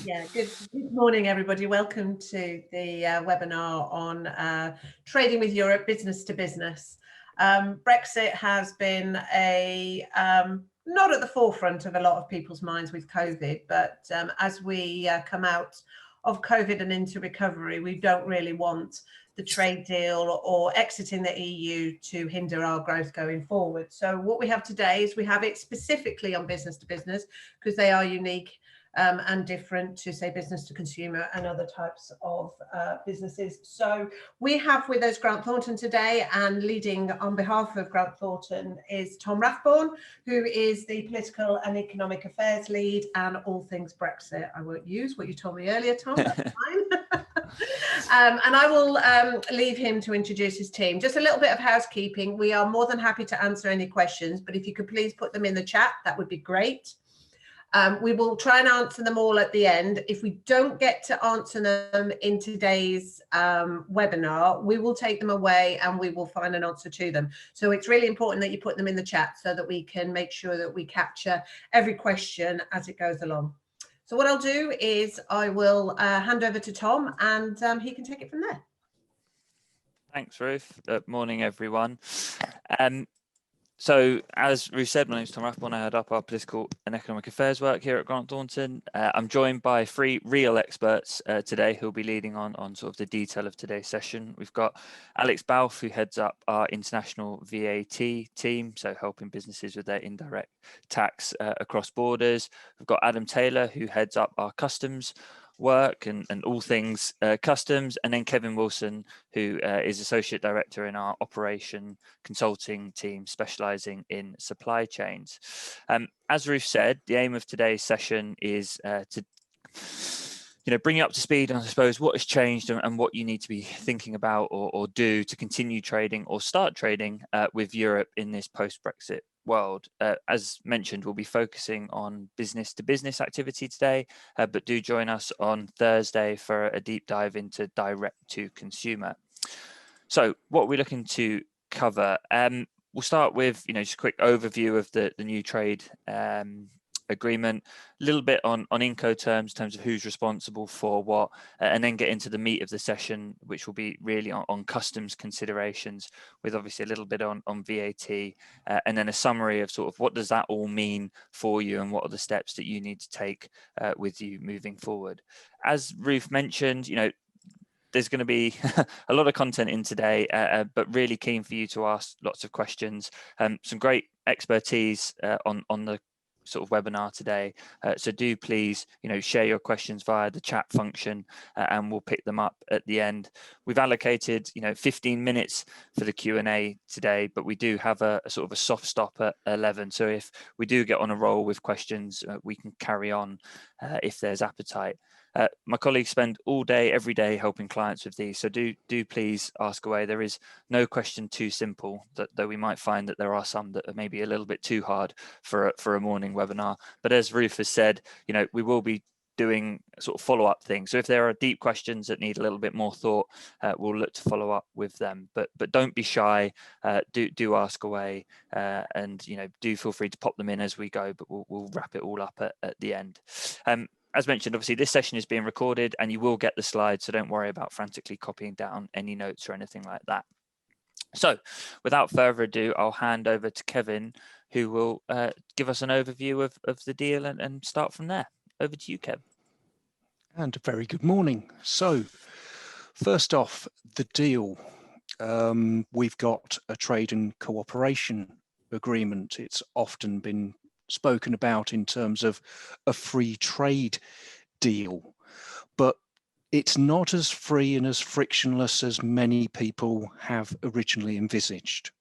Yeah, good morning, everybody. Welcome to the webinar on trading with Europe, business to business. Brexit has been not at the forefront of a lot of people's minds with COVID, but as we come out of COVID and into recovery, we don't really want the trade deal or exiting the EU to hinder our growth going forward. So what we have today is we have it specifically on business to business because they are unique and different to, say, business to consumer and other types of businesses. So we have with us Grant Thornton today, and leading on behalf of Grant Thornton is Tom Rathborne, who is the Political and Economic Affairs Lead and all things Brexit. I won't use what you told me earlier, Tom, that's fine. And I will leave him to introduce his team. Just a little bit of housekeeping. We are more than happy to answer any questions, but if you could please put them in the chat, that would be great. We will try and answer them all at the end. If we don't get to answer them in today's webinar, we will take them away and we will find an answer to them. So it's really important that you put them in the chat so that we can make sure that we capture every question as it goes along. So what I'll do is I will hand over to Tom, and he can take it from there. Thanks, Ruth. Morning, everyone. So, as Ruth said, my name is Tom Rathborne. I head up our political and economic affairs work here at Grant Thornton. I'm joined by three real experts today who'll be leading on sort of the detail of today's session. We've got Alex Balfe, who heads up our international VAT team, so helping businesses with their indirect tax across borders. We've got Adam Taylor, who heads up our customs work and all things customs, and then Kevin Wilson, who is Associate Director in our Operation Consulting team, specialising in supply chains. As Ruth said, the aim of today's session is to bring you up to speed on, I suppose, what has changed and what you need to be thinking about or do to continue trading or start trading with Europe in this post-Brexit world. As mentioned, we'll be focusing on business to business activity today, but do join us on Thursday for a deep dive into direct to consumer. So what we're looking to cover, we'll start with just a quick overview of the new trade agreement, a little bit on Inco terms in terms of who's responsible for what, and then get into the meat of the session, which will be really on customs considerations, with obviously a little bit on VAT, and then a summary of sort of what does that all mean for you and what are the steps that you need to take with you moving forward. As Ruth mentioned, there's going to be a lot of content in today, but really keen for you to ask lots of questions. Some great expertise on the sort of webinar today, so do please share your questions via the chat function, and we'll pick them up at the end. We've allocated 15 minutes for the Q&A today, but we do have a sort of a soft stop at 11, so if we do get on a roll with questions, we can carry on if there's appetite. My colleagues spend all day, every day, helping clients with these, so do please ask away. There is no question too simple, though we might find that there are some that are maybe a little bit too hard for a morning webinar. But as Ruth has said, we will be doing sort of follow-up things. So if there are deep questions that need a little bit more thought, we'll look to follow up with them. But don't be shy. Do ask away, and do feel free to pop them in as we go. But we'll wrap it all up at the end. As mentioned, obviously, this session is being recorded and you will get the slides, so don't worry about frantically copying down any notes or anything like that. So without further ado, I'll hand over to Kevin, who will give us an overview of the deal and start from there. Over to you, Kev. And a very good morning. So first off, the deal. We've got a trade and cooperation agreement. It's often been spoken about in terms of a free trade deal, but it's not as free and as frictionless as many people have originally envisaged.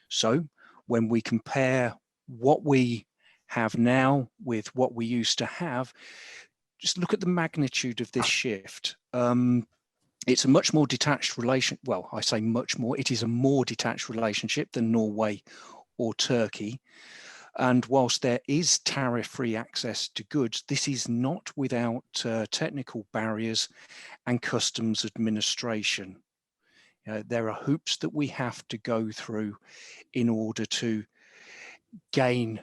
So when we compare what we have now with what we used to have, just look at the magnitude of this shift. It's a much more detached relation. Well, I say much more, it is a more detached relationship than Norway or Turkey. And whilst there is tariff-free access to goods, this is not without technical barriers and customs administration. There are hoops that we have to go through in order to gain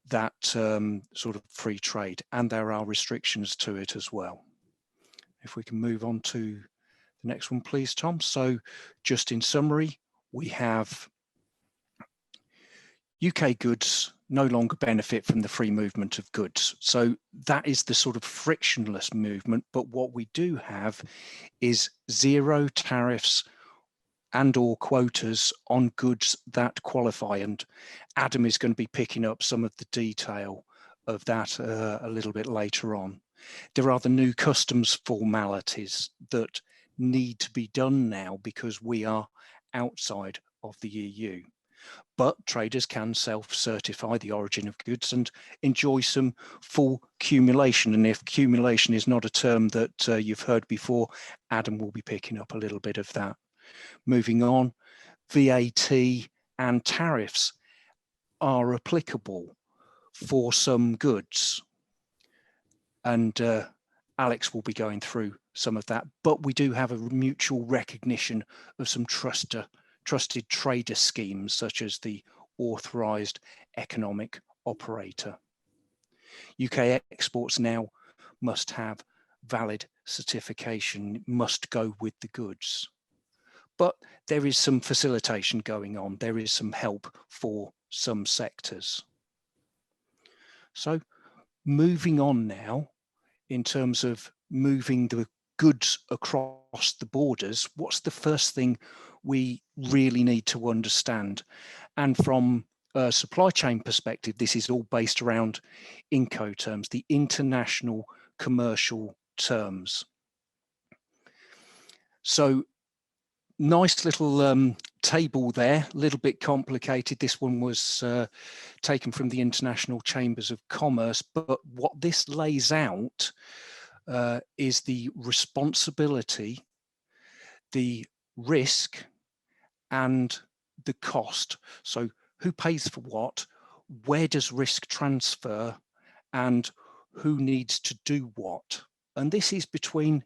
that sort of free trade, and there are restrictions to it as well. If we can move on to the next one, please, Tom. So just in summary, we have UK goods no longer benefit from the free movement of goods. So that is the sort of frictionless movement. But what we do have is zero tariffs and or quotas on goods that qualify. And Adam is going to be picking up some of the detail of that a little bit later on. There are the new customs formalities that need to be done now because we are outside of the EU. But traders can self-certify the origin of goods and enjoy some full cumulation. And if cumulation is not a term that you've heard before, Adam will be picking up a little bit of that. Moving on, VAT and tariffs are applicable for some goods. And Alex will be going through some of that, but we do have a mutual recognition of some trusted trader schemes, such as the authorized economic operator. UK exports now must have valid certification, must go with the goods. But there is some facilitation going on. There is some help for some sectors. So moving on now, in terms of moving the goods across the borders, what's the first thing we really need to understand? And from a supply chain perspective, this is all based around INCO terms, the international commercial terms. So nice little table there, a little bit complicated. This one was taken from the International Chambers of Commerce, but what this lays out is the responsibility, the risk, and the cost. So who pays for what, where does risk transfer, and who needs to do what? And this is between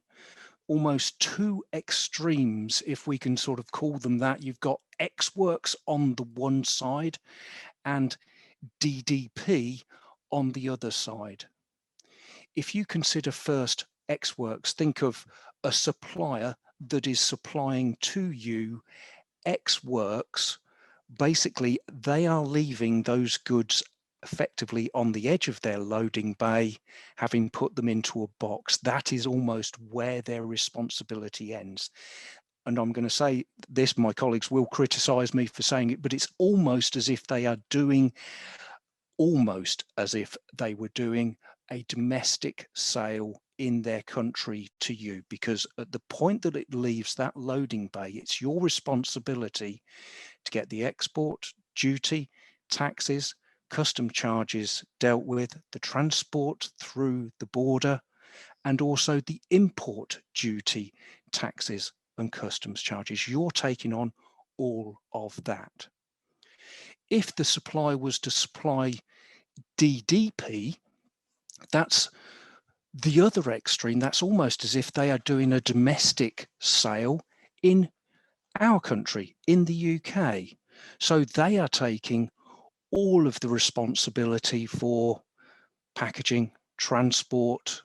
almost two extremes, if we can sort of call them that. You've got Ex Works on the one side and DDP on the other side. If you consider first Ex Works, think of a supplier that is supplying to you Ex Works. Basically, they are leaving those goods effectively on the edge of their loading bay, having put them into a box. That is almost where their responsibility ends. And I'm going to say this, my colleagues will criticize me for saying it, but it's almost as if they are doing, almost as if they were doing a domestic sale in their country to you, because at the point that it leaves that loading bay, it's your responsibility to get the export duty, taxes, custom charges dealt with, the transport through the border, and also the import duty, taxes and customs charges. You're taking on all of that. If the supplier was to supply DDP, that's the other extreme. That's almost as if they are doing a domestic sale in our country, in the UK. So they are taking all of the responsibility for packaging, transport,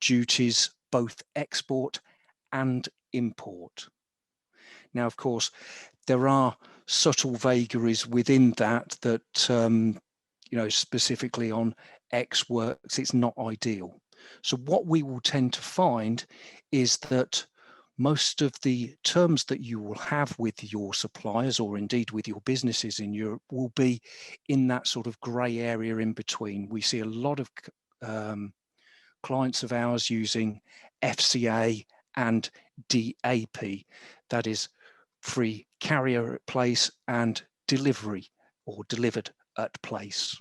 duties, both export and import. Now, of course, there are subtle vagaries within that, you know, specifically on Ex Works, it's not ideal. So what we will tend to find is that most of the terms that you will have with your suppliers, or indeed with your businesses in Europe, will be in that sort of grey area in between. We see a lot of clients of ours using FCA and DAP, that is free carrier at place and delivery or delivered at place.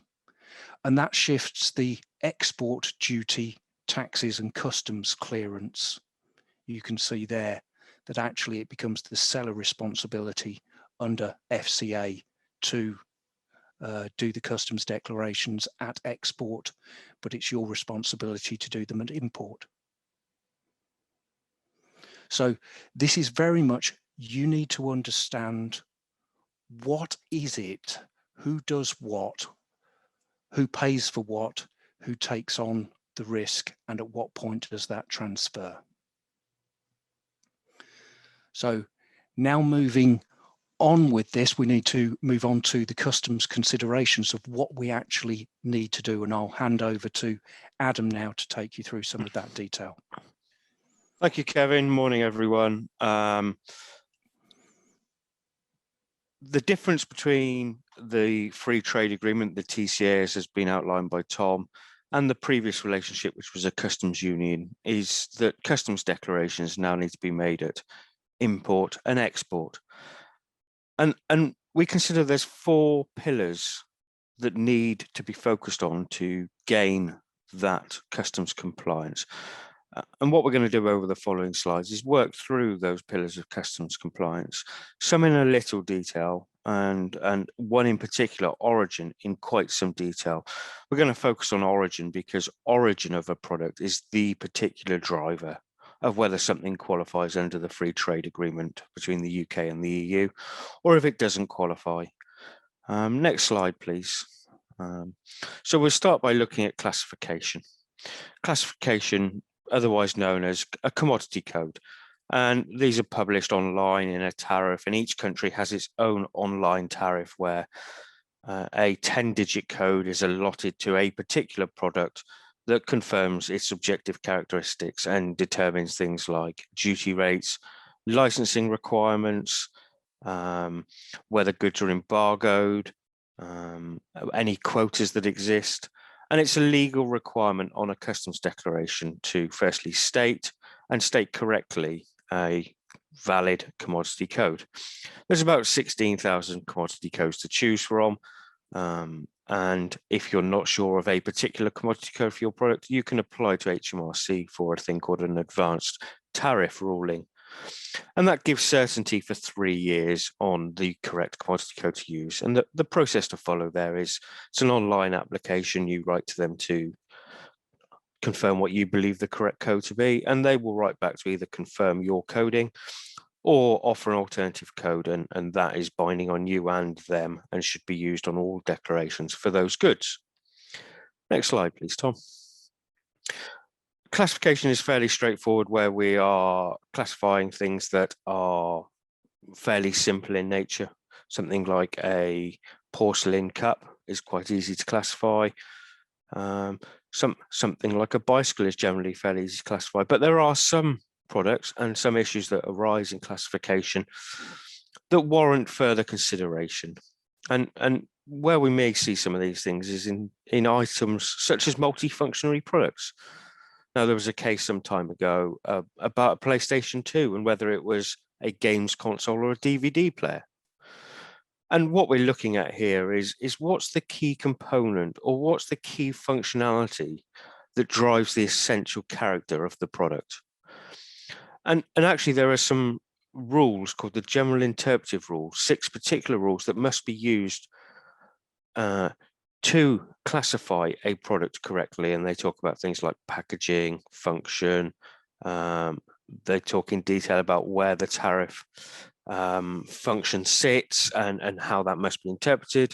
And that shifts the export duty, taxes and customs clearance. You can see there that actually it becomes the seller responsibility under FCA to do the customs declarations at export, but it's your responsibility to do them at import. So this is very much, you need to understand what is it, who does what, who pays for what, who takes on the risk, and at what point does that transfer. So now moving on with this, we need to move on to the customs considerations of what we actually need to do, and I'll hand over to Adam now to take you through some of that detail. Thank you, Kevin. Morning, everyone. The difference between the free trade agreement, the TCA, has been outlined by Tom, and the previous relationship, which was a customs union, is that customs declarations now need to be made at import and export. And we consider there's 4 pillars that need to be focused on to gain that customs compliance. And what we're going to do over the following slides is work through those pillars of customs compliance, some in a little detail, and one in particular, origin, in quite some detail. We're going to focus on origin because origin of a product is the particular driver of whether something qualifies under the free trade agreement between the UK and the EU, or if it doesn't qualify. Next slide, please. So we'll start by looking at classification. Classification, otherwise known as a commodity code. And these are published online in a tariff, and each country has its own online tariff where a 10-digit code is allotted to a particular product that confirms its objective characteristics and determines things like duty rates, licensing requirements, whether goods are embargoed, any quotas that exist. And it's a legal requirement on a customs declaration to firstly state and state correctly a valid commodity code. There's about 16,000 commodity codes to choose from. And if you're not sure of a particular commodity code for your product, you can apply to HMRC for a thing called an advanced tariff ruling. And that gives certainty for 3 years on the correct commodity code to use. And the process to follow there is, it's an online application. You write to them to confirm what you believe the correct code to be, and they will write back to either confirm your coding or offer an alternative code, and that is binding on you and them and should be used on all declarations for those goods. Next slide, please, Tom. Classification is fairly straightforward, where we are classifying things that are fairly simple in nature. Something like a porcelain cup is quite easy to classify. Something like a bicycle is generally fairly easy to classify, but there are some products and some issues that arise in classification that warrant further consideration. And where we may see some of these things is in items such as multifunctionary products. Now, there was a case some time ago about a PlayStation 2 and whether it was a games console or a DVD player. And what we're looking at here is what's the key component or what's the key functionality that drives the essential character of the product. And actually, there are some rules called the general interpretive rules, 6 particular rules that must be used to classify a product correctly. And they talk about things like packaging, function. They talk in detail about where the tariff function sits and how that must be interpreted.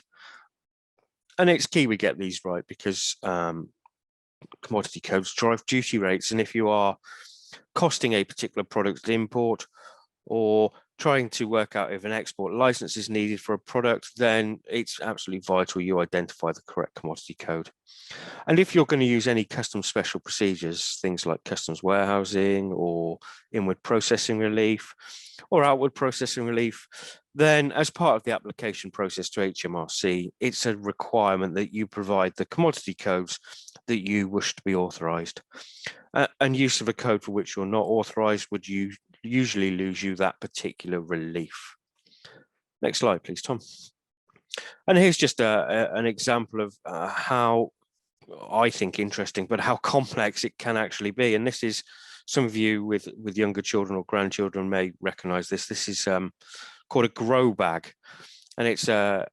And it's key we get these right because commodity codes drive duty rates. And if you are costing a particular product at import or trying to work out if an export license is needed for a product, then it's absolutely vital you identify the correct commodity code. And if you're going to use any custom special procedures, things like customs warehousing or inward processing relief or outward processing relief, then as part of the application process to HMRC, it's a requirement that you provide the commodity codes that you wish to be authorized. And use of a code for which you're not authorized would usually lose you that particular relief. Next slide, please, Tom. And here's just an example of how I think interesting, but how complex it can actually be. And this is, some of you with younger children or grandchildren may recognize this. This is called a grow bag, and it's an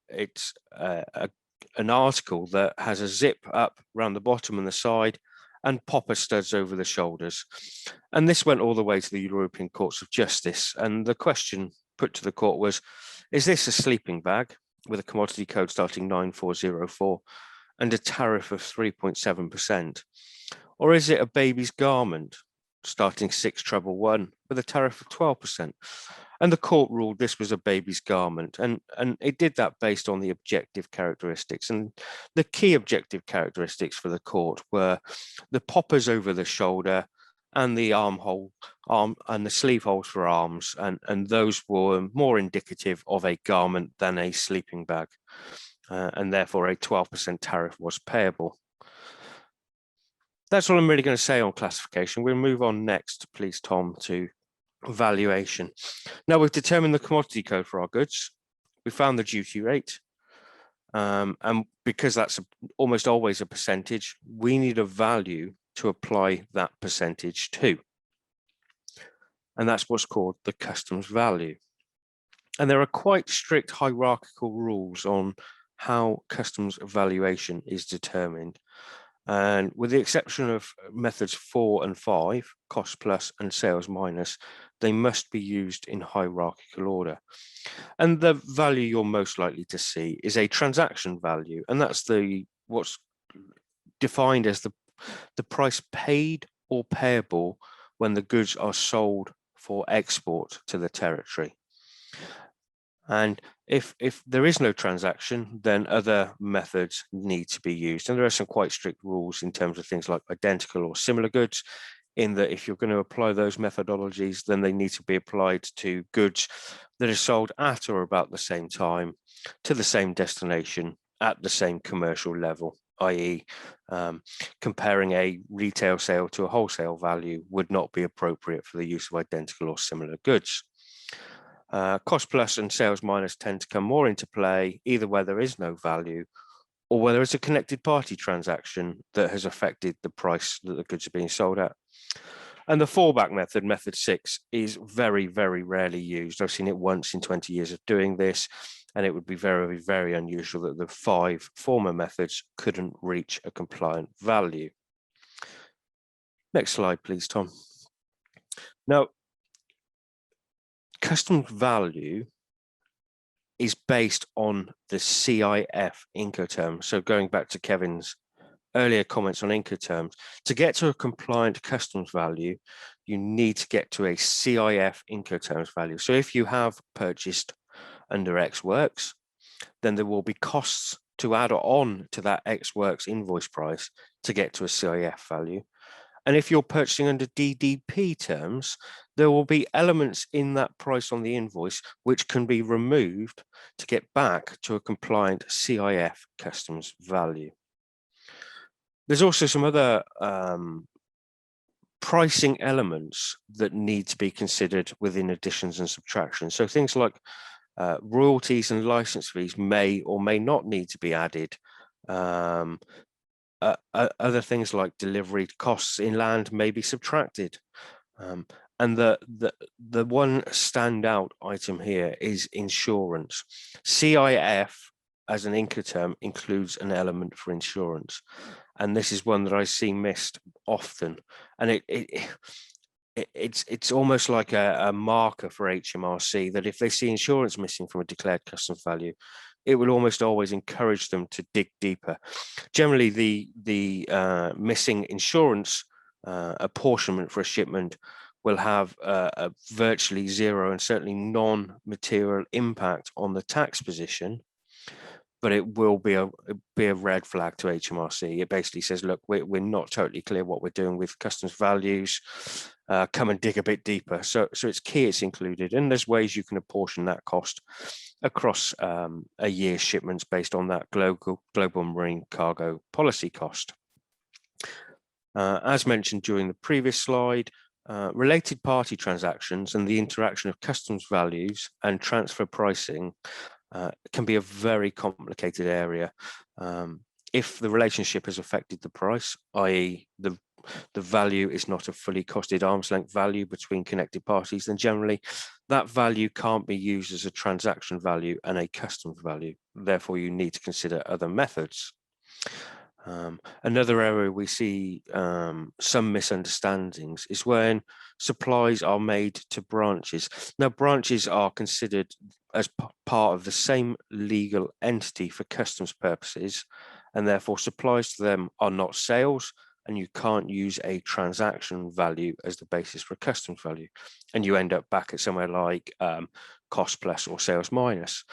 article that has a zip up around the bottom and the side and popper studs over the shoulders. And this went all the way to the European Courts of Justice. And the question put to the court was, is this a sleeping bag with a commodity code starting 9404? and a tariff of 3.7%? Or is it a baby's garment starting 611 with a tariff of 12%? And the court ruled this was a baby's garment, and it did that based on the objective characteristics. And the key objective characteristics for the court were the poppers over the shoulder and the arm and the sleeve holes for arms, and those were more indicative of a garment than a sleeping bag, and therefore a 12% tariff was payable. That's all I'm really going to say on classification. We'll move on next, please, Tom, to valuation. Now, we've determined the commodity code for our goods. We found the duty rate. And because that's almost always a percentage, we need a value to apply that percentage to. And that's what's called the customs value. And there are quite strict hierarchical rules on how customs valuation is determined. And with the exception of methods 4 and 5, cost plus and sales minus, they must be used in hierarchical order. And the value you're most likely to see is a transaction value, and that's what's defined as the price paid or payable when the goods are sold for export to the territory. And if there is no transaction, then other methods need to be used. And there are some quite strict rules in terms of things like identical or similar goods, in that if you're going to apply those methodologies, then they need to be applied to goods that are sold at or about the same time, to the same destination, at the same commercial level, i.e. Comparing a retail sale to a wholesale value would not be appropriate for the use of identical or similar goods. Cost plus and sales minus tend to come more into play either where there is no value or where there is a connected party transaction that has affected the price that the goods are being sold at. And the fallback method, method 6, is very, very rarely used. I've seen it once in 20 years of doing this, and it would be very, very unusual that the 5 former methods couldn't reach a compliant value. Next slide, please, Tom. Now, customs value is based on the CIF Incoterms. So going back to Kevin's earlier comments on Incoterms, to get to a compliant customs value, you need to get to a CIF Incoterms value. So if you have purchased under X works, then there will be costs to add on to that X works invoice price to get to a CIF value. And if you're purchasing under DDP terms, there will be elements in that price on the invoice which can be removed to get back to a compliant CIF customs value. There's also some other pricing elements that need to be considered within additions and subtractions. So things like royalties and license fees may or may not need to be added. Other things like delivery costs inland may be subtracted. And the one standout item here is insurance. CIF as an Incoterm includes an element for insurance. And this is one that I see missed often. And it's almost like a marker for HMRC that if they see insurance missing from a declared customs value, it will almost always encourage them to dig deeper. Generally, the missing insurance apportionment for a shipment will have a virtually zero and certainly non-material impact on the tax position, but it will be a red flag to HMRC. It basically says, look, we're not totally clear what we're doing with customs values. Come and dig a bit deeper. So it's key it's included, and there's ways you can apportion that cost across a year's shipments based on that global marine cargo policy cost. As mentioned during the previous slide, related party transactions and the interaction of customs values and transfer pricing can be a very complicated area. If the relationship has affected the price, i.e. the value is not a fully costed arm's length value between connected parties, then generally that value can't be used as a transaction value and a customs value. Therefore, you need to consider other methods. Another area we see some misunderstandings is when supplies are made to branches. Now, branches are considered as part of the same legal entity for customs purposes and therefore supplies to them are not sales, and you can't use a transaction value as the basis for a customs value. And you end up back at somewhere like cost plus or sales minus.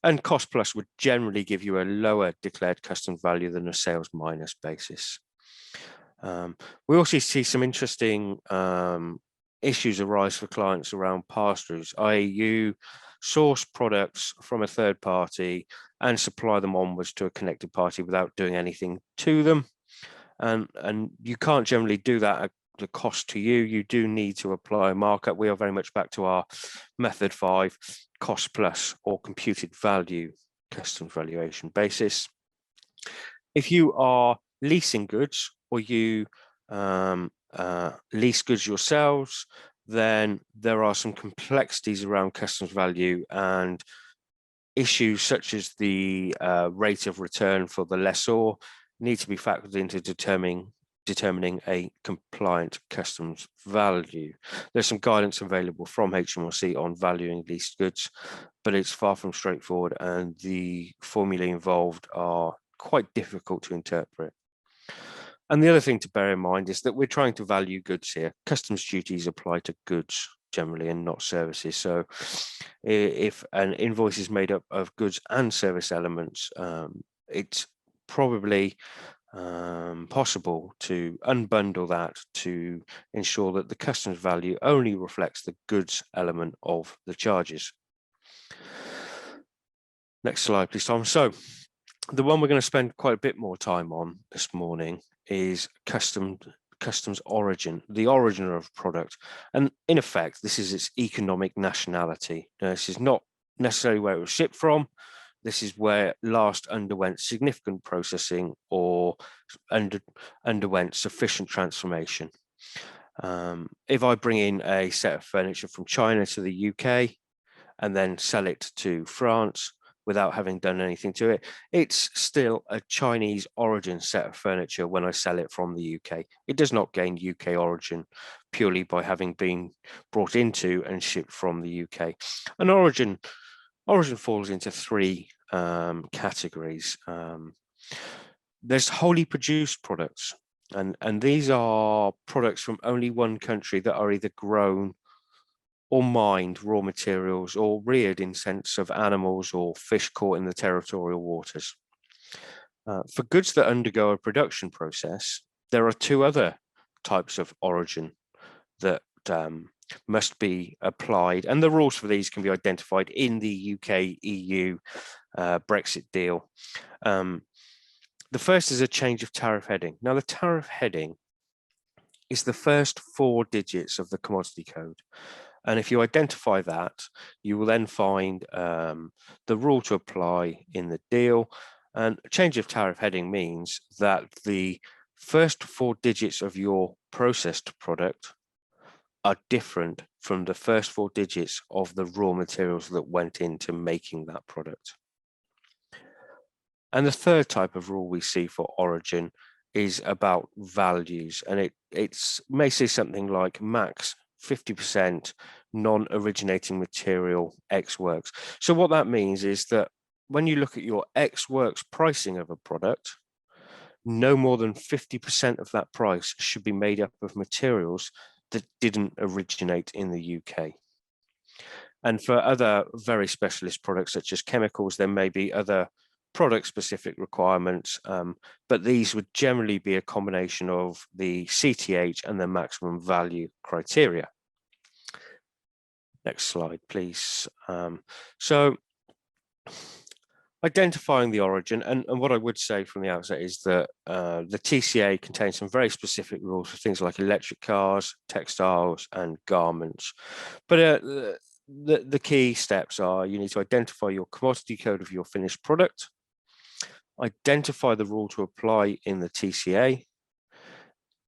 And cost plus would generally give you a lower declared customs value than a sales minus basis. We also see some interesting issues arise for clients around pass-throughs, i.e. you source products from a third party and supply them onwards to a connected party without doing anything to them. And you can't generally do that at the cost to you. You do need to apply a markup. We are very much back to our method 5, cost plus or computed value customs valuation basis. If you are leasing goods or you lease goods yourselves, then there are some complexities around customs value and issues such as the rate of return for the lessor need to be factored into determining a compliant customs value. There's some guidance available from HMRC on valuing leased goods, but it's far from straightforward, and the formulae involved are quite difficult to interpret. And the other thing to bear in mind is that we're trying to value goods here. Customs duties apply to goods generally and not services. So if an invoice is made up of goods and service elements, it's probably possible to unbundle that to ensure that the customs value only reflects the goods element of the charges. Next slide, please, Tom. So the one we're going to spend quite a bit more time on this morning is customs origin, the origin of a product. And in effect, this is its economic nationality. Now, this is not necessarily where it was shipped from. This is where it last underwent significant processing or underwent sufficient transformation. If I bring in a set of furniture from China to the UK and then sell it to France without having done anything to it, it's still a Chinese origin set of furniture when I sell it from the UK. It does not gain UK origin purely by having been brought into and shipped from the UK. An origin falls into 3 categories. There's wholly produced products, and these are products from only one country that are either grown or mined raw materials or reared in sense of animals or fish caught in the territorial waters. For goods that undergo a production process, there are 2 other types of origin that must be applied, and the rules for these can be identified in the UK-EU Brexit deal. The first is a change of tariff heading. Now, the tariff heading is the first 4 digits of the commodity code. And if you identify that, you will then find the rule to apply in the deal. And a change of tariff heading means that the first 4 digits of your processed product are different from the first 4 digits of the raw materials that went into making that product. And the third type of rule we see for origin is about values, and it may say something like max 50% non-originating material X works. So what that means is that when you look at your X works pricing of a product, no more than 50% of that price should be made up of materials that didn't originate in the UK. And for other very specialist products such as chemicals, there may be other product-specific requirements, but these would generally be a combination of the CTH and the maximum value criteria. Next slide, please. So identifying the origin, and what I would say from the outset is that the TCA contains some very specific rules for things like electric cars, textiles, and garments. But the key steps are you need to identify your commodity code of your finished product, identify the rule to apply in the TCA.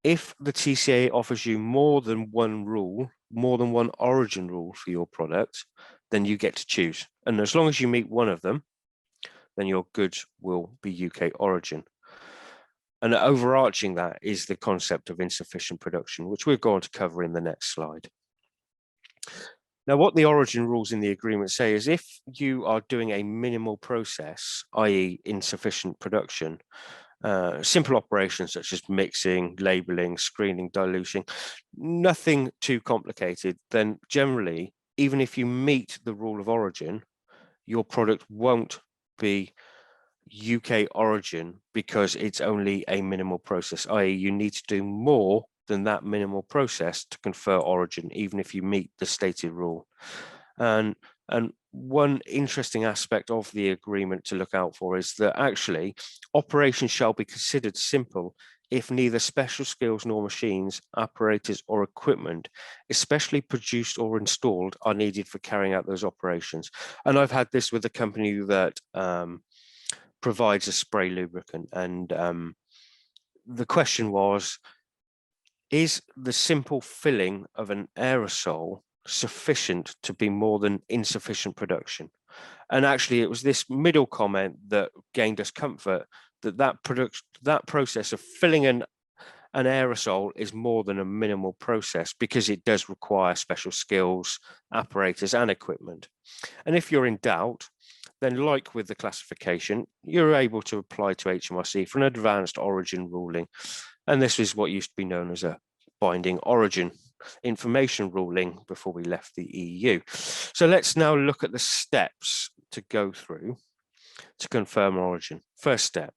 If the TCA offers you more than one rule, more than one origin rule for your product, then you get to choose. And as long as you meet one of them, then your goods will be UK origin. And overarching that is the concept of insufficient production, which we're going to cover in the next slide. Now, what the origin rules in the agreement say is if you are doing a minimal process, i.e. insufficient production, simple operations such as mixing, labeling, screening, diluting, nothing too complicated, then generally, even if you meet the rule of origin, your product won't be UK origin because it's only a minimal process, i.e. you need to do more than that minimal process to confer origin, even if you meet the stated rule. And one interesting aspect of the agreement to look out for is that actually operations shall be considered simple if neither special skills nor machines, apparatus or equipment, especially produced or installed, are needed for carrying out those operations. And I've had this with a company that provides a spray lubricant, and the question was, is the simple filling of an aerosol sufficient to be more than insufficient production? And actually it was this middle comment that gained us comfort that that process of filling an aerosol is more than a minimal process because it does require special skills, apparatus and equipment. And if you're in doubt, then like with the classification, you're able to apply to HMRC for an advanced origin ruling. And this is what used to be known as a binding origin information ruling before we left the EU. So let's now look at the steps to go through to confirm origin. First step,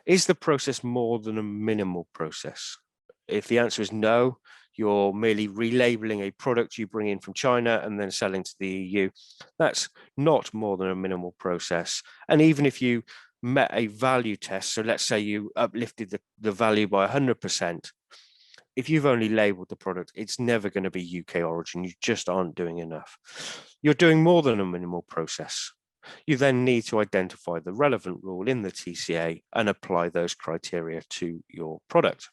is the process more than a minimal process? If the answer is no, you're merely relabeling a product you bring in from China and then selling to the EU. That's not more than a minimal process. And even if you met a value test, so let's say you uplifted the value by 100%, if you've only labeled the product, it's never going to be UK origin. You just aren't doing enough. You're doing more than a minimal process. You then need to identify the relevant rule in the TCA and apply those criteria to your product.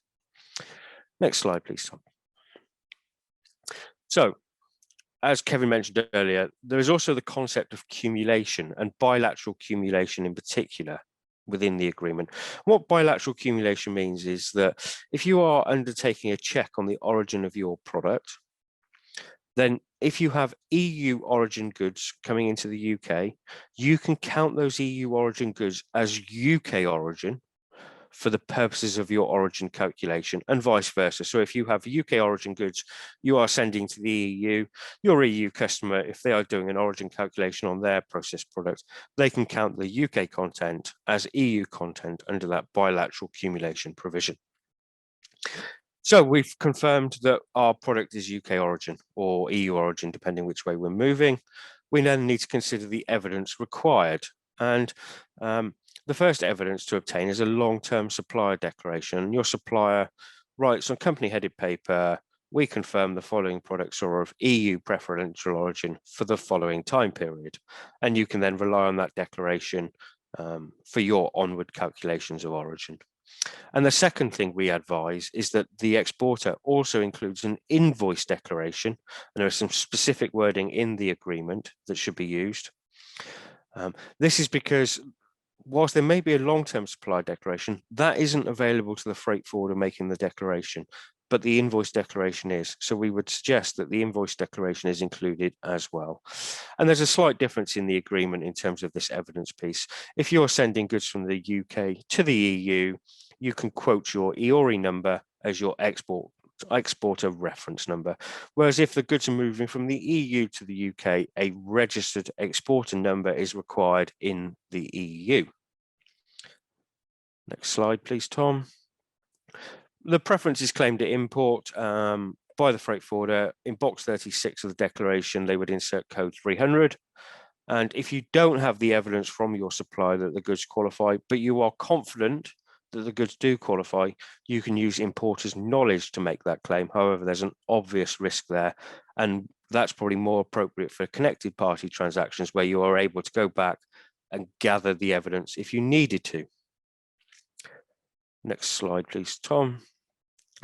Next slide, please, Tom. So, as Kevin mentioned earlier, there is also the concept of cumulation and bilateral cumulation in particular within the agreement. What bilateral cumulation means is that if you are undertaking a check on the origin of your product, then if you have EU origin goods coming into the UK, you can count those EU origin goods as UK origin for the purposes of your origin calculation, and vice versa. So if you have UK origin goods you are sending to the EU, your EU customer, if they are doing an origin calculation on their processed product, they can count the UK content as EU content under that bilateral cumulation provision. So we've confirmed that our product is UK origin or EU origin, depending which way we're moving. We then need to consider the evidence required. And the first evidence to obtain is a long-term supplier declaration. Your supplier writes on company-headed paper, we confirm the following products are of EU preferential origin for the following time period. And you can then rely on that declaration for your onward calculations of origin. And the second thing we advise is that the exporter also includes an invoice declaration, and there is some specific wording in the agreement that should be used. This is because whilst there may be a long-term supply declaration, that isn't available to the freight forwarder making the declaration, but the invoice declaration is. So we would suggest that the invoice declaration is included as well. And there's a slight difference in the agreement in terms of this evidence piece. If you're sending goods from the UK to the EU, you can quote your EORI number as your exporter reference number. Whereas if the goods are moving from the EU to the UK, a registered exporter number is required in the EU. Next slide, please, Tom. The preference is claimed at import by the freight forwarder. In box 36 of the declaration, they would insert code 300. And if you don't have the evidence from your supplier that the goods qualify, but you are confident that the goods do qualify, you can use importer's knowledge to make that claim. However, there's an obvious risk there, and that's probably more appropriate for connected party transactions where you are able to go back and gather the evidence if you needed to. Next slide, please, Tom.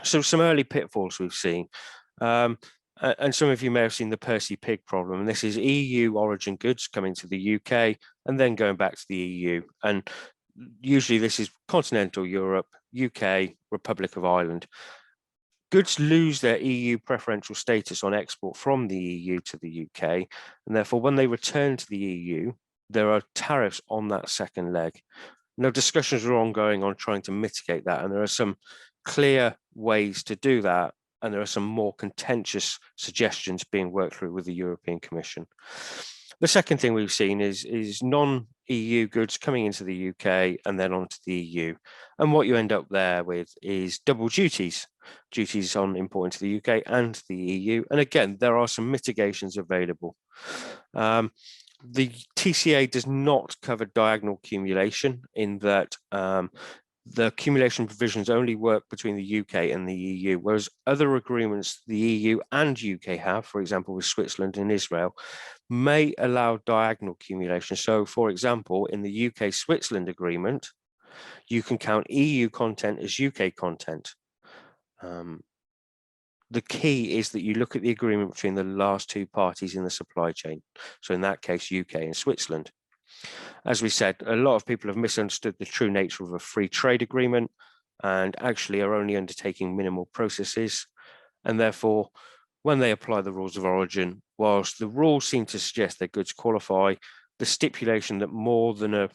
So some early pitfalls we've seen. And some of you may have seen the Percy pig problem. And this is EU origin goods coming to the UK and then going back to the EU. And usually this is continental Europe, UK, Republic of Ireland. Goods lose their EU preferential status on export from the EU to the UK, and therefore when they return to the EU, there are tariffs on that second leg. Now, discussions are ongoing on trying to mitigate that, and there are some clear ways to do that, and there are some more contentious suggestions being worked through with the European Commission. The second thing we've seen is non-EU goods coming into the UK and then onto the EU. And what you end up there with is double duties on import into the UK and the EU. And again, there are some mitigations available. The TCA does not cover diagonal accumulation in that the accumulation provisions only work between the UK and the EU, whereas other agreements the EU and UK have, for example, with Switzerland and Israel, may allow diagonal accumulation. So, for example, in the UK-Switzerland agreement, you can count EU content as UK content. The key is that you look at the agreement between the last two parties in the supply chain. So in that case, UK and Switzerland. As we said, a lot of people have misunderstood the true nature of a free trade agreement and actually are only undertaking minimal processes. And therefore, when they apply the rules of origin, whilst the rules seem to suggest their goods qualify, the stipulation that more than a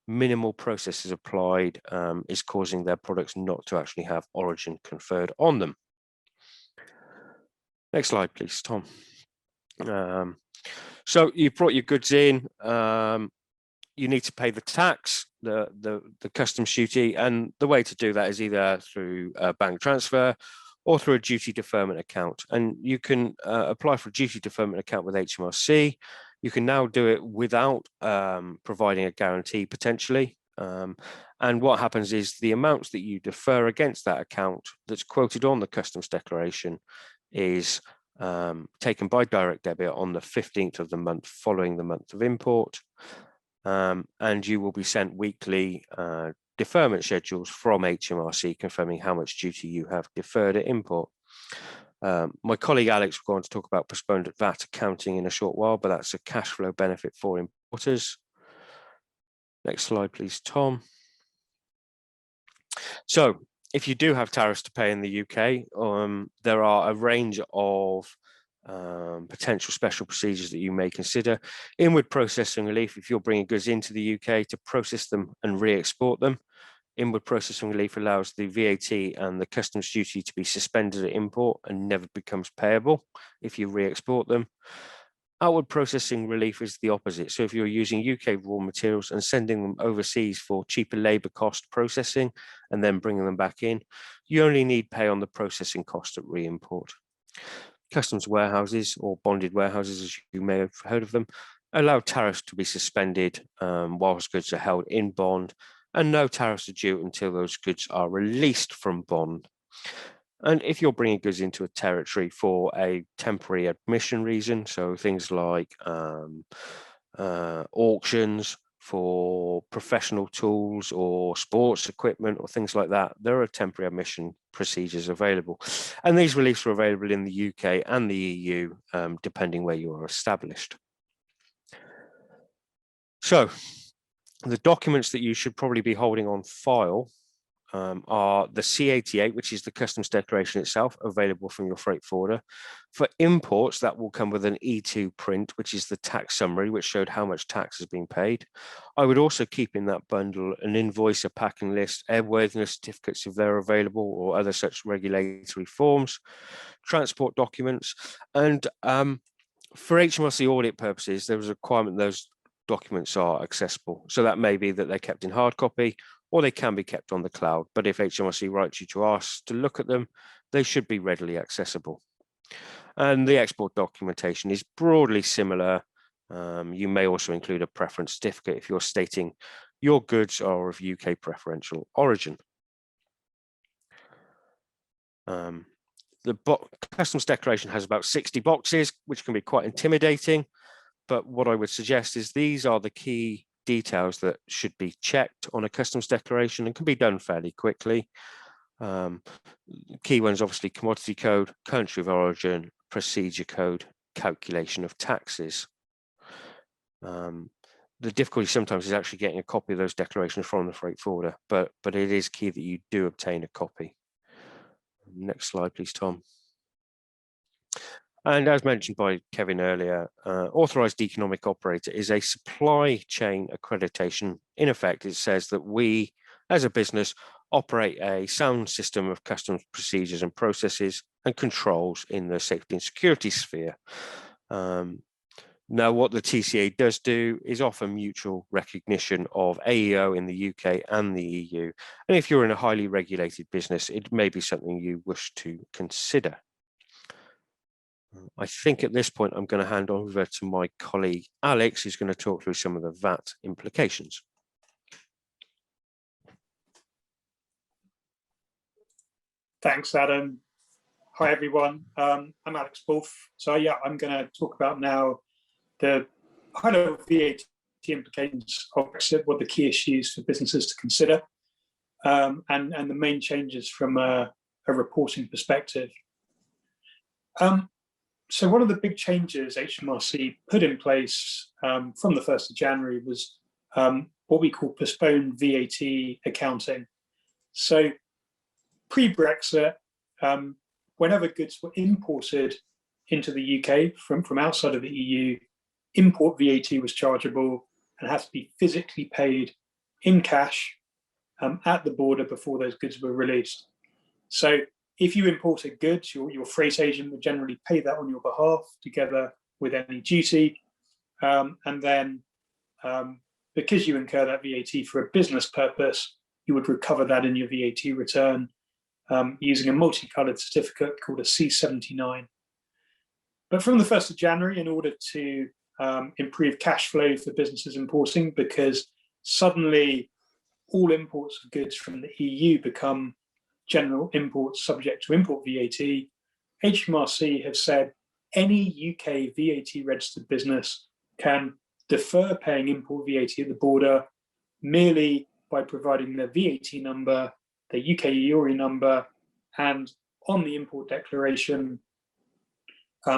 minimal process is applied is causing their products not to actually have origin conferred on them. Next slide, please, Tom. So you brought your goods in, you need to pay the tax, the customs duty, and the way to do that is either through a bank transfer or through a duty deferment account. And you can apply for a duty deferment account with HMRC. You can now do it without providing a guarantee potentially. And what happens is the amounts that you defer against that account that's quoted on the customs declaration is taken by direct debit on the 15th of the month following the month of import. And you will be sent weekly deferment schedules from HMRC confirming how much duty you have deferred at import. My colleague Alex will go on to talk about postponed VAT accounting in a short while, but that's a cash flow benefit for importers. Next slide, please, Tom. So if you do have tariffs to pay in the UK, there are a range of potential special procedures that you may consider. Inward processing relief, if you're bringing goods into the UK to process them and re-export them. Inward processing relief allows the VAT and the customs duty to be suspended at import and never becomes payable if you re-export them. Outward processing relief is the opposite. So if you're using UK raw materials and sending them overseas for cheaper labour cost processing and then bringing them back in, you only need pay on the processing cost at re-import. Customs warehouses, or bonded warehouses, as you may have heard of them, allow tariffs to be suspended whilst goods are held in bond, and no tariffs are due until those goods are released from bond. And if you're bringing goods into a territory for a temporary admission reason, so things like auctions for professional tools or sports equipment or things like that, there are temporary admission procedures available. And these reliefs are available in the UK and the EU, depending where you are established. So the documents that you should probably be holding on file are the C88, which is the customs declaration itself, available from your freight forwarder. For imports, that will come with an E2 print, which is the tax summary, which showed how much tax has been paid. I would also keep in that bundle an invoice, a packing list, airworthiness certificates if they're available, or other such regulatory forms, transport documents. And for HMRC audit purposes, there was a requirement those documents are accessible. So that may be that they're kept in hard copy, or they can be kept on the cloud. But if HMRC writes you to ask to look at them, they should be readily accessible. And the export documentation is broadly similar. You may also include a preference certificate if you're stating your goods are of UK preferential origin. The customs declaration has about 60 boxes, which can be quite intimidating. But what I would suggest is these are the key details that should be checked on a customs declaration and can be done fairly quickly. Key ones, obviously, commodity code, country of origin, procedure code, calculation of taxes. The difficulty sometimes is actually getting a copy of those declarations from the freight forwarder, but it is key that you do obtain a copy. Next slide, please, Tom. And as mentioned by Kevin earlier, authorised economic operator is a supply chain accreditation. In effect, it says that we, as a business, operate a sound system of customs procedures and processes and controls in the safety and security sphere. Now, what the TCA does do is offer mutual recognition of AEO in the UK and the EU. And if you're in a highly regulated business, it may be something you wish to consider. I think at this point, I'm going to hand over to my colleague, Alex, who's going to talk through some of the VAT implications. Thanks, Adam. Hi, everyone. I'm Alex Wolf. So yeah, I'm going to talk about now the high-level VAT implications of Brexit, what the key issues for businesses to consider, and the main changes from a reporting perspective. So one of the big changes HMRC put in place from the 1st of January was what we call postponed VAT accounting. So pre-Brexit, whenever goods were imported into the UK from outside of the EU, import VAT was chargeable and had to be physically paid in cash at the border before those goods were released. So if you imported goods, your freight agent would generally pay that on your behalf together with any duty. And then because you incur that VAT for a business purpose, you would recover that in your VAT return using a multicolored certificate called a C79. But from the 1st of January, in order to improve cash flow for businesses importing, because suddenly all imports of goods from the EU become general imports subject to import VAT, HMRC have said any UK VAT registered business can defer paying import VAT at the border merely by providing their VAT number, their UK EORI number, and on the import declaration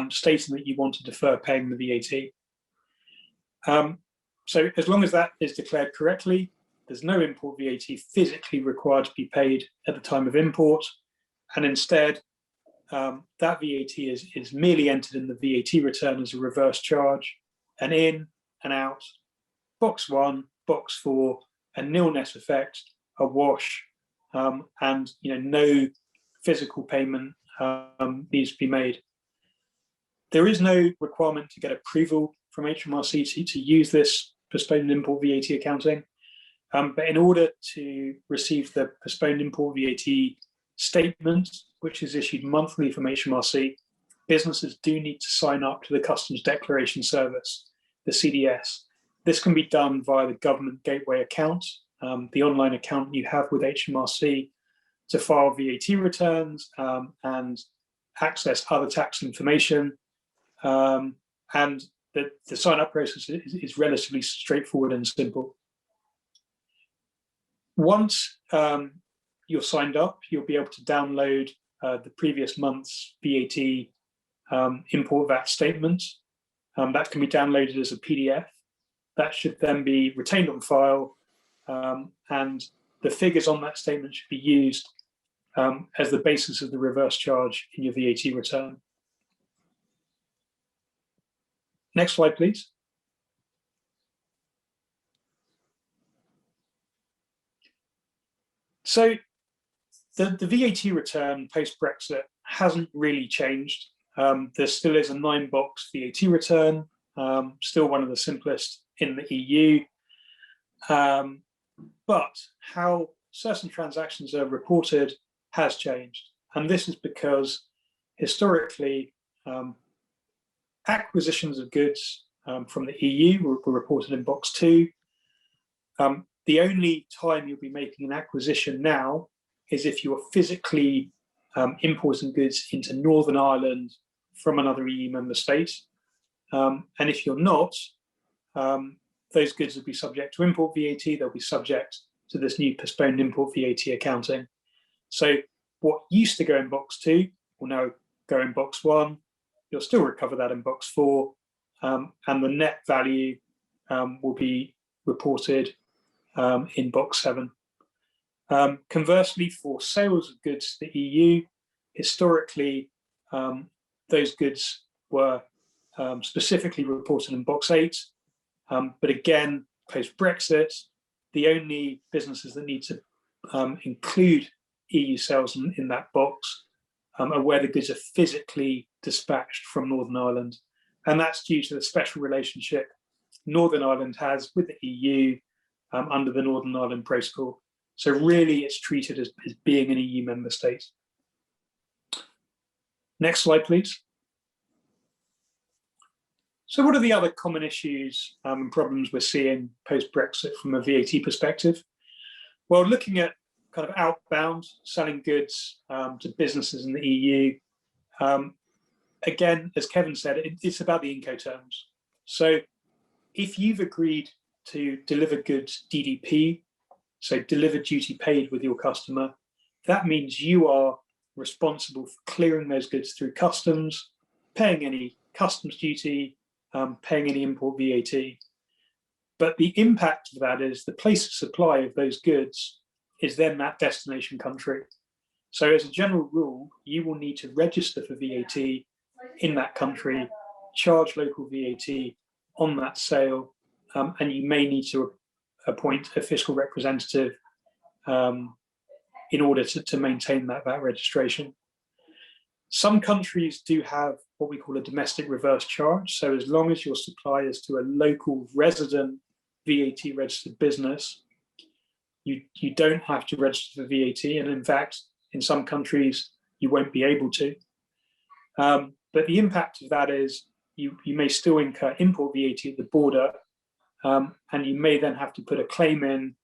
stating that you want to defer paying the VAT. So as long as that is declared correctly, there's no import VAT physically required to be paid at the time of import, and instead that VAT is merely entered in the VAT return as a reverse charge, an in and out, box 1, box 4, a nil net effect, a wash, and no physical payment needs to be made. There is no requirement to get approval from HMRC to use this postponed import VAT accounting. But in order to receive the postponed import VAT statement, which is issued monthly from HMRC, businesses do need to sign up to the Customs Declaration Service, the CDS. This can be done via the Government Gateway account, the online account you have with HMRC to file VAT returns and access other tax information. And the sign-up process is relatively straightforward and simple. Once you're signed up, you'll be able to download the previous month's VAT import VAT statement. That can be downloaded as a PDF. That should then be retained on file, and the figures on that statement should be used as the basis of the reverse charge in your VAT return. Next slide, please. So the VAT return post-Brexit hasn't really changed. There still is a 9-box VAT return, still one of the simplest in the EU. But how certain transactions are reported has changed. And this is because historically, acquisitions of goods from the EU were reported in box 2. The only time you'll be making an acquisition now is if you are physically importing goods into Northern Ireland from another EU member state. And if you're not, those goods will be subject to import VAT. They'll be subject to this new postponed import VAT accounting. So what used to go in box 2 will now go in box 1. You'll still recover that in box 4, and the net value will be reported in box 7. Conversely, for sales of goods to the EU, historically, those goods were specifically reported in box 8. But again, post-Brexit, the only businesses that need to include EU sales in that box are where the goods are physically dispatched from Northern Ireland. And that's due to the special relationship Northern Ireland has with the EU under the Northern Ireland Protocol. So really it's treated as being an EU member state. Next slide, please. So what are the other common issues and problems we're seeing post-Brexit from a VAT perspective? Well, looking at kind of outbound, selling goods to businesses in the EU, again, as Kevin said, it's about the Incoterms. So if you've agreed to deliver goods DDP, so delivered duty paid with your customer, that means you are responsible for clearing those goods through customs, paying any customs duty, paying any import VAT. But the impact of that is the place of supply of those goods is then that destination country. So as a general rule, you will need to register for VAT in that country, charge local VAT on that sale, and you may need to appoint a fiscal representative in order to maintain that registration. Some countries do have what we call a domestic reverse charge. So as long as your supply is to a local resident VAT registered business, you don't have to register for VAT. And in fact, in some countries, you won't be able to. But the impact of that is you may still incur import VAT at the border, and you may then have to put a claim in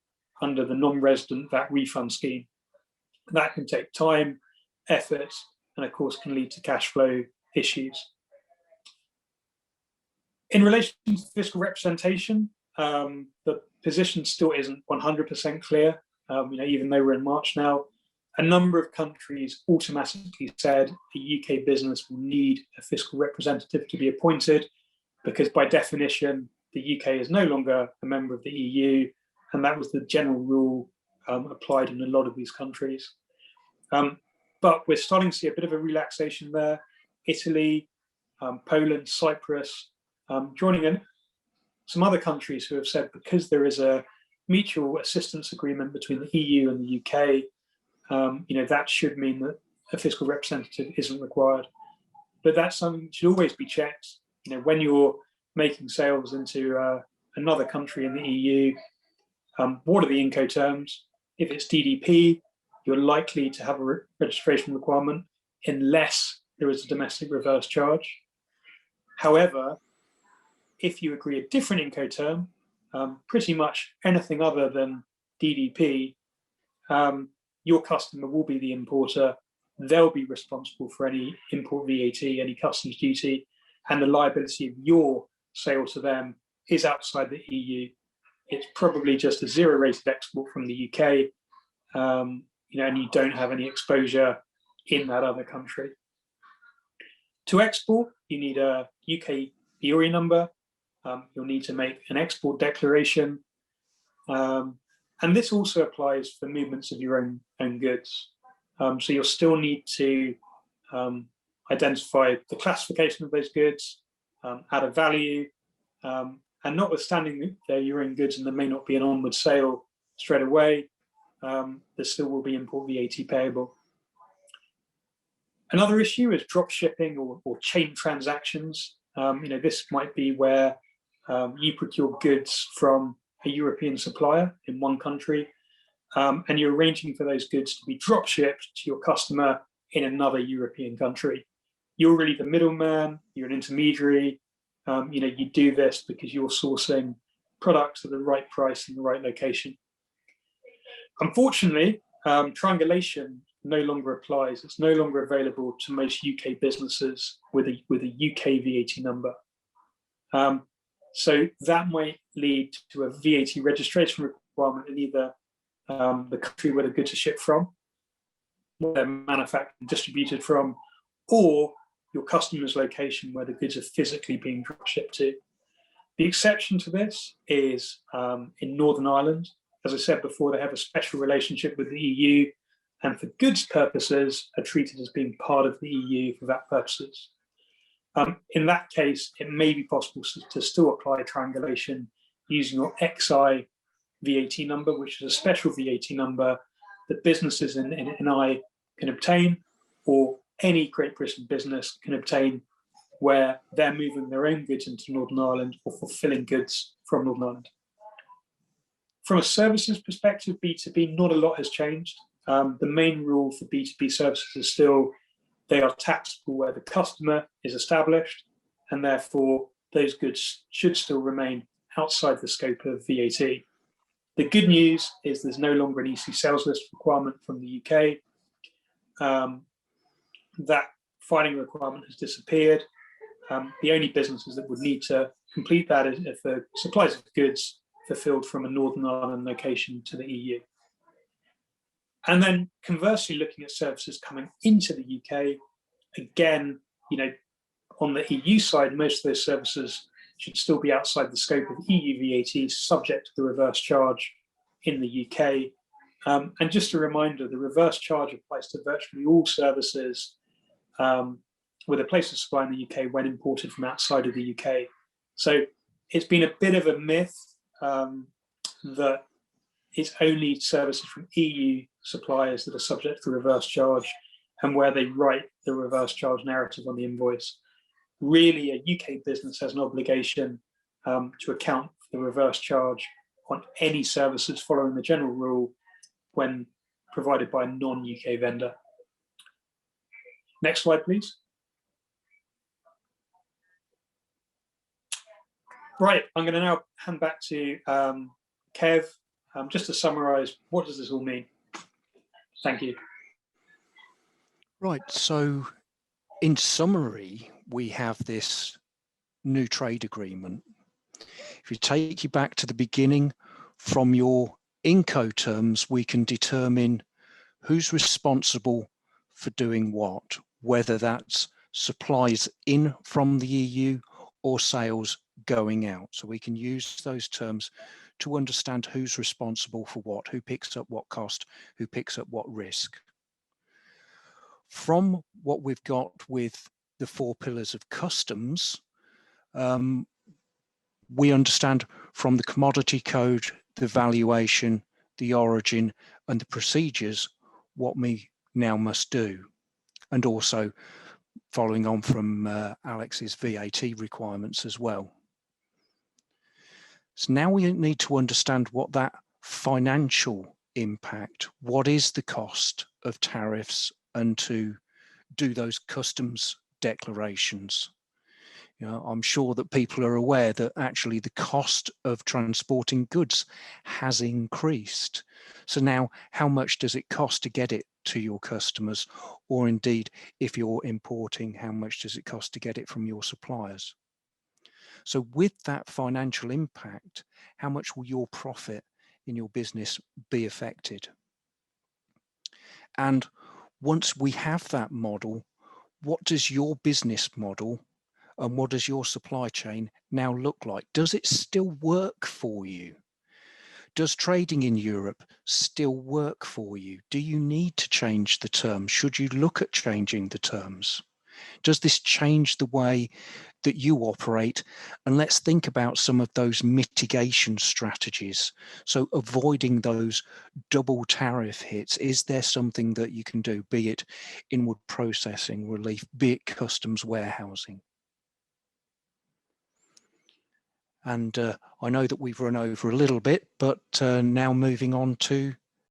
under the non-resident VAT refund scheme. That can take time, effort, and of course can lead to cash flow issues. In relation to fiscal representation, the position still isn't 100% clear. Even though we're in March now, a number of countries automatically said a UK business will need a fiscal representative to be appointed because by definition, the UK is no longer a member of the EU, and that was the general rule applied in a lot of these countries. But we're starting to see a bit of a relaxation there. Italy, Poland, Cyprus, joining in. Some other countries who have said because there is a mutual assistance agreement between the EU and the UK, that should mean that a fiscal representative isn't required. But that's something that should always be checked. When you're making sales into another country in the EU, what are the Incoterms? If it's DDP, you're likely to have a registration requirement unless there is a domestic reverse charge. However, if you agree a different Incoterm, pretty much anything other than DDP, your customer will be the importer. They'll be responsible for any import VAT, any customs duty, and the liability of your sale to them is outside the EU. It's probably just a zero-rated export from the UK, and you don't have any exposure in that other country. To export, you need a UK EORI number. You'll need to make an export declaration. And this also applies for movements of your own goods. So you'll still need to identify the classification of those goods, add a value, and notwithstanding they're your own goods and there may not be an onward sale straight away, there still will be import VAT payable. Another issue is drop shipping or chain transactions. This might be where you procure goods from a European supplier in one country, and you're arranging for those goods to be drop shipped to your customer in another European country. You're really the middleman, you're an intermediary. You do this because you're sourcing products at the right price in the right location. Unfortunately, triangulation no longer applies. It's no longer available to most UK businesses with a UK VAT number. So that might lead to a VAT registration requirement in either the country where the goods are shipped from, where they're manufactured and distributed from, or your customer's location where the goods are physically being drop shipped to. The exception to this is in Northern Ireland. As I said before, they have a special relationship with the EU, and for goods purposes are treated as being part of the EU for VAT purposes. In that case, it may be possible to still apply triangulation using your XI VAT number, which is a special VAT number that businesses in I can obtain, or any Great Britain business can obtain, where they're moving their own goods into Northern Ireland or fulfilling goods from Northern Ireland. From a services perspective, B2B, not a lot has changed. The main rule for B2B services is still they are taxable where the customer is established, and therefore those goods should still remain outside the scope of VAT. The good news is there's no longer an EC sales list requirement from the UK. That filing requirement has disappeared. The only businesses that would need to complete that is if the supplies of goods fulfilled from a Northern Ireland location to the EU. And then conversely, looking at services coming into the UK, again, on the EU side, most of those services should still be outside the scope of EU VAT, subject to the reverse charge in the UK. And just a reminder, the reverse charge applies to virtually all services with a place of supply in the UK when imported from outside of the UK. So it's been a bit of a myth that it's only services from EU suppliers that are subject to the reverse charge and where they write the reverse charge narrative on the invoice. Really, a UK business has an obligation to account for the reverse charge on any services following the general rule when provided by a non-UK vendor. Next slide, please. Right, I'm going to now hand back to Kev, just to summarise, what does this all mean? Thank you. Right, so in summary, we have this new trade agreement. If you take you back to the beginning, from your Incoterms, we can determine who's responsible for doing what, whether that's supplies in from the EU or sales going out. So we can use those terms to understand who's responsible for what, who picks up what cost, who picks up what risk. From what we've got with the 4 pillars of customs, we understand from the commodity code, the valuation, the origin, and the procedures what we now must do. And also following on from Alex's VAT requirements as well. So now we need to understand what that financial impact, what is the cost of tariffs, and to do those customs declarations. I'm sure that people are aware that actually the cost of transporting goods has increased. So now, how much does it cost to get it to your customers? Or indeed, if you're importing, how much does it cost to get it from your suppliers? So with that financial impact, how much will your profit in your business be affected? And once we have that model, what does your business model and what does your supply chain now look like? Does it still work for you? Does trading in Europe still work for you? Do you need to change the terms? Should you look at changing the terms? Does this change the way that you operate? And let's think about some of those mitigation strategies. So avoiding those double tariff hits, is there something that you can do, be it inward processing relief, be it customs warehousing? And I know that we've run over a little bit, but now moving on to